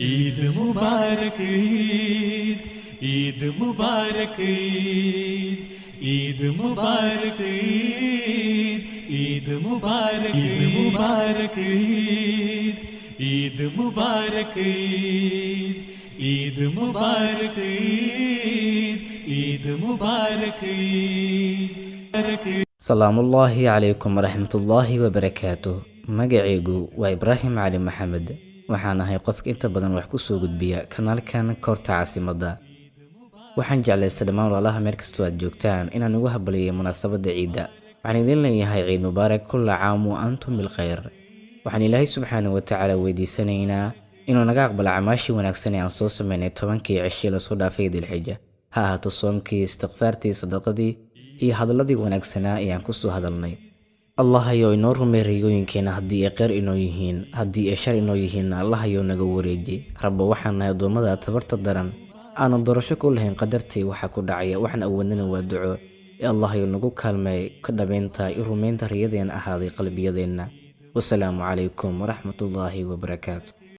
ईद Mubarak ईद ईद Mubarak ईद ईद Mubarak ईद ईद Mubarak ईद Mubarak ईद ईद Mubarak ईद Mubarak Eid salaamullaahi calaykum waraxmatullaahi wabarakaatuh. magacaygu waa Ibraahim Cali Maxamed, waxaan ahay qofka inta badan wax ku soo gudbiya kanaalkan Koorta Caasimadda. waxaan jeclaystay dhammaan walaalaha meel kastoo aad joogtaan inaan ugu habaliyo munaasabadda ciidda. waxaan idin leeyahay ciid mubaarak, kulla caam wa antum bilkhayr. waxaan ilaahay subxaanahu wa tacaala weydiisanaynaa inuu naga aqbalo camaashii wanaagsan ee aan soo sameynay 10kii cishii lasoo dhaafay Dilxija, ha ahaato soomkii, istighfaartii, sadaqadii iyo hadalladii wanaagsanaa ee aan ku soo hadalnay. allah ayow inoo rumee riyooyinkeena haddii ay khayr inoo yihiin, haddii ay shar inoo yihiinna allah ayow naga wareeji. rabba waxaan nahay addoommada tabarta daran, aanan doorasho ku lahayn qadartii waxa ku dhacaya, waxaan awoodnana waa duco ee allah ayow nagu kaalmeey ka dhabeynta iyo rumaynta riyadeena ahaaday qalbiyadeenna. wasalaamu calaykum waraxmatullaahi wabarakaatu.